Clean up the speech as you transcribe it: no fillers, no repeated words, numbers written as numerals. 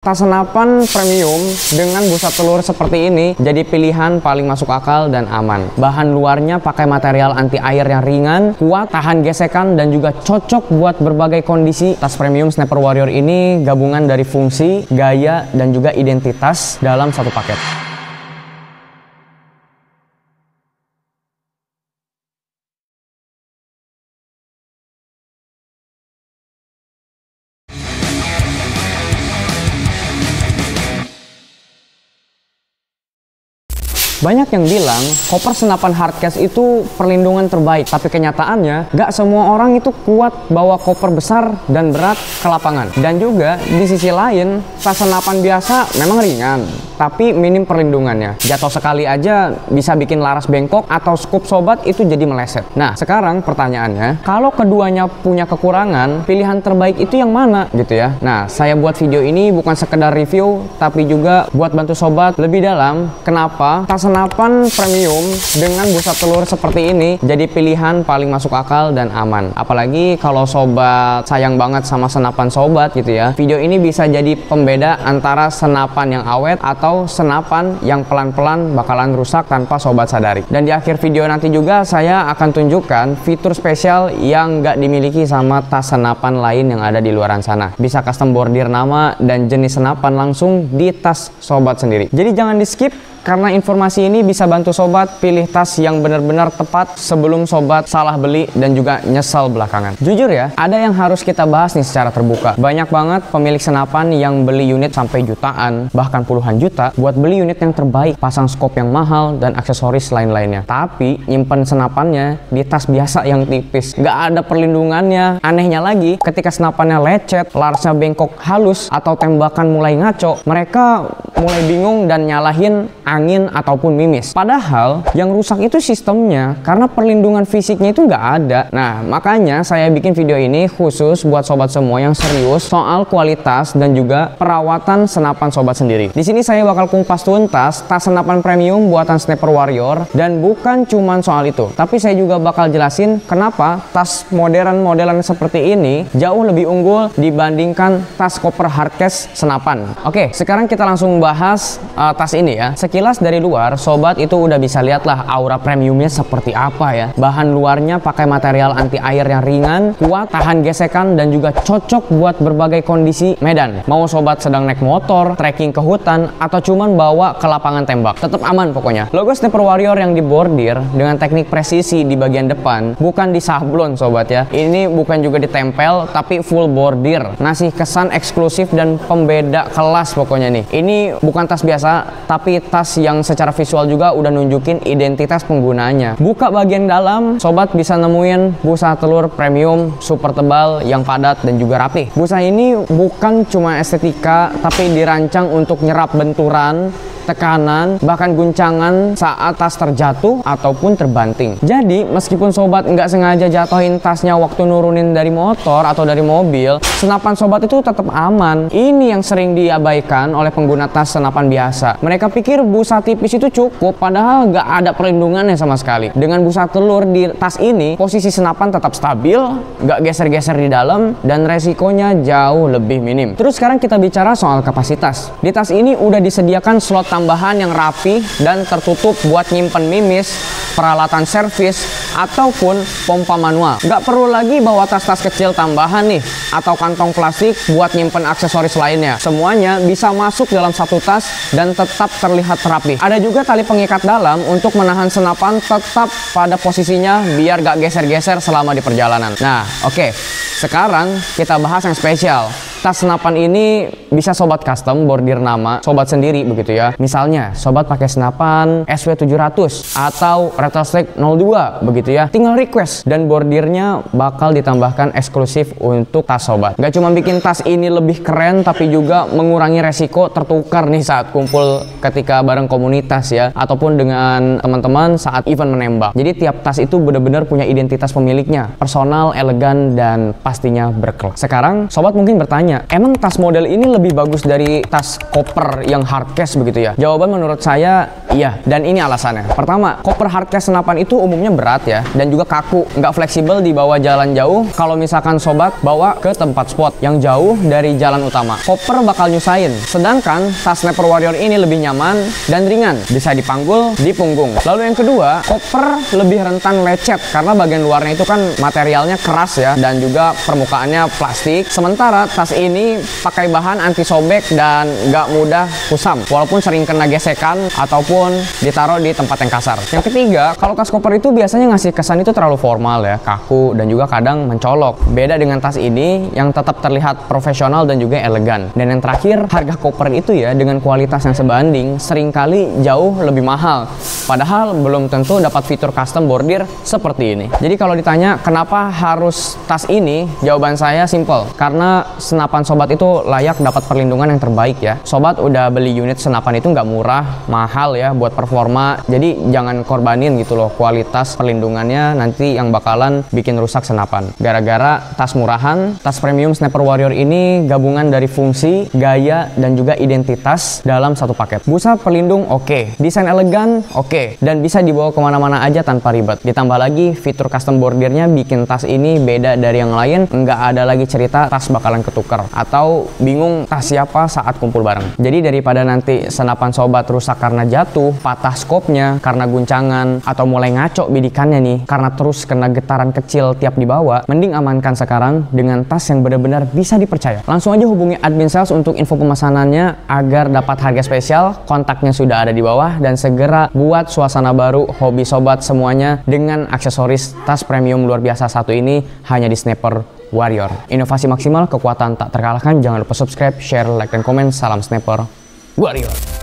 Tas senapan premium dengan busa telur seperti ini jadi pilihan paling masuk akal dan aman. Bahan luarnya pakai material anti air yang ringan, kuat, tahan gesekan, dan juga cocok buat berbagai kondisi. Tas premium Sniper Warrior ini gabungan dari fungsi, gaya, dan juga identitas dalam satu paket. Banyak yang bilang koper senapan hardcase itu perlindungan terbaik, tapi kenyataannya gak semua orang itu kuat bawa koper besar dan berat ke lapangan. Dan juga di sisi lain, tas senapan biasa memang ringan, tapi minim perlindungannya. Jatuh sekali aja bisa bikin laras bengkok atau scoop sobat itu jadi meleset. Nah, sekarang pertanyaannya, kalau keduanya punya kekurangan, pilihan terbaik itu yang mana gitu ya? Nah, saya buat video ini bukan sekedar review, tapi juga buat bantu sobat lebih dalam kenapa tas senapan premium dengan busa telur seperti ini jadi pilihan paling masuk akal dan aman. Apalagi kalau sobat sayang banget sama senapan sobat gitu ya. Video ini bisa jadi pembeda antara senapan yang awet atau senapan yang pelan-pelan bakalan rusak tanpa sobat sadari. Dan di akhir video nanti juga saya akan tunjukkan fitur spesial yang nggak dimiliki sama tas senapan lain yang ada di luaran sana. Bisa custom bordir nama dan jenis senapan langsung di tas sobat sendiri. Jadi jangan di skip, karena informasi ini bisa bantu sobat pilih tas yang benar-benar tepat sebelum sobat salah beli dan juga nyesal belakangan. Jujur ya, ada yang harus kita bahas nih secara terbuka. Banyak banget pemilik senapan yang beli unit sampai jutaan, bahkan puluhan juta buat beli unit yang terbaik, pasang scope yang mahal dan aksesoris lain-lainnya. Tapi nyimpen senapannya di tas biasa yang tipis, nggak ada perlindungannya. Anehnya lagi, ketika senapannya lecet, larasnya bengkok halus, atau tembakan mulai ngaco, mereka mulai bingung dan nyalahin angin ataupun mimis. Padahal yang rusak itu sistemnya, karena perlindungan fisiknya itu nggak ada. Nah, makanya saya bikin video ini khusus buat sobat semua yang serius soal kualitas dan juga perawatan senapan sobat sendiri. Di sini saya bakal kupas tuntas tas senapan premium buatan Sniper Warrior, dan bukan cuman soal itu, tapi saya juga bakal jelasin kenapa tas modern-modelan seperti ini jauh lebih unggul dibandingkan tas koper hardcase senapan. Oke, sekarang kita langsung bahas tas ini ya. Sekilas dari luar, sobat itu udah bisa lihat lah aura premiumnya seperti apa ya. Bahan luarnya pakai material anti air yang ringan, kuat, tahan gesekan, dan juga cocok buat berbagai kondisi medan. Mau sobat sedang naik motor, trekking ke hutan, atau cuman bawa ke lapangan tembak, tetap aman pokoknya. Logo Sniper Warrior yang dibordir dengan teknik presisi di bagian depan, bukan disablon sobat ya. Ini bukan juga ditempel, tapi full bordir. Ngasih kesan eksklusif dan pembeda kelas pokoknya nih. Ini bukan tas biasa, tapi tas yang secara visual juga udah nunjukin identitas penggunanya. Buka bagian dalam, sobat bisa nemuin busa telur premium super tebal yang padat dan juga rapih. Busa ini bukan cuma estetika, tapi dirancang untuk nyerap benturan, tekanan, bahkan guncangan saat tas terjatuh ataupun terbanting. Jadi meskipun sobat nggak sengaja jatuhin tasnya waktu nurunin dari motor atau dari mobil, senapan sobat itu tetap aman. Ini yang sering diabaikan oleh pengguna tas senapan biasa. Mereka pikir busa tipis itu cukup, padahal nggak ada perlindungannya sama sekali. Dengan busa telur di tas ini, posisi senapan tetap stabil, nggak geser-geser di dalam, dan resikonya jauh lebih minim. Terus sekarang kita bicara soal kapasitas. Di tas ini udah disediakan slot tambahan yang rapi dan tertutup buat nyimpen mimis, peralatan servis, ataupun pompa manual. Nggak perlu lagi bawa tas-tas kecil tambahan nih, atau kantong plastik buat nyimpen aksesoris lainnya. Semuanya bisa masuk dalam satu tas dan tetap terlihat rapi. Ada juga tali pengikat dalam untuk menahan senapan tetap pada posisinya biar nggak geser-geser selama di perjalanan. Nah, oke. Sekarang kita bahas yang spesial. Tas senapan ini bisa sobat custom bordir nama sobat sendiri begitu ya. Misalnya sobat pakai senapan SW700 atau Retrostrike 02 begitu ya. Tinggal request dan bordirnya bakal ditambahkan eksklusif untuk tas sobat. Gak cuma bikin tas ini lebih keren, tapi juga mengurangi resiko tertukar nih saat kumpul ketika bareng komunitas ya, ataupun dengan teman-teman saat event menembak. Jadi tiap tas itu benar-benar punya identitas pemiliknya, personal, elegan, dan pastinya berkelas. Sekarang sobat mungkin bertanya, emang tas model ini lebih bagus dari tas koper yang hardcase begitu ya? Jawaban menurut saya Iya, dan ini alasannya. Pertama, koper hardcase senapan itu umumnya berat ya, dan juga kaku, nggak fleksibel dibawa jalan jauh. Kalau misalkan sobat bawa ke tempat spot yang jauh dari jalan utama, koper bakal nyusahin. Sedangkan tas Sniper Warrior ini lebih nyaman dan ringan, bisa dipanggul di punggung. Lalu yang kedua, koper lebih rentan lecet karena bagian luarnya itu kan materialnya keras ya, dan juga permukaannya plastik. Sementara tas ini pakai bahan anti sobek dan nggak mudah kusam, walaupun sering kena gesekan ataupun ditaruh di tempat yang kasar. Yang ketiga, kalau tas koper itu biasanya ngasih kesan itu terlalu formal ya, kaku, dan juga kadang mencolok. Beda dengan tas ini yang tetap terlihat profesional dan juga elegan. Dan yang terakhir, harga koper itu ya dengan kualitas yang sebanding seringkali jauh lebih mahal. Padahal belum tentu dapat fitur custom bordir seperti ini. Jadi kalau ditanya kenapa harus tas ini, jawaban saya simple. Karena senapan sobat itu layak dapat perlindungan yang terbaik ya. Sobat udah beli unit senapan itu nggak murah, mahal ya buat performa. Jadi jangan korbanin gitu loh kualitas perlindungannya nanti yang bakalan bikin rusak senapan. Gara-gara tas murahan, tas premium Sniper Warrior ini gabungan dari fungsi, gaya, dan juga identitas dalam satu paket. Busa pelindung oke, desain elegan oke, dan bisa dibawa kemana-mana aja tanpa ribet. Ditambah lagi fitur custom bordirnya bikin tas ini beda dari yang lain. Nggak ada lagi cerita tas bakalan ketukar atau bingung tas siapa saat kumpul bareng. Jadi daripada nanti senapan sobat rusak karena jatuh, patah skopnya karena guncangan, atau mulai ngaco bidikannya nih karena terus kena getaran kecil tiap dibawa, mending amankan sekarang dengan tas yang benar-benar bisa dipercaya. Langsung aja hubungi admin sales untuk info pemesanannya agar dapat harga spesial. Kontaknya sudah ada di bawah, dan segera buat suasana baru hobi sobat semuanya dengan aksesoris tas premium luar biasa satu ini hanya di Sniper Warrior. Inovasi maksimal, kekuatan tak terkalahkan. Jangan lupa subscribe, share, like, dan komen. Salam Sniper Warrior.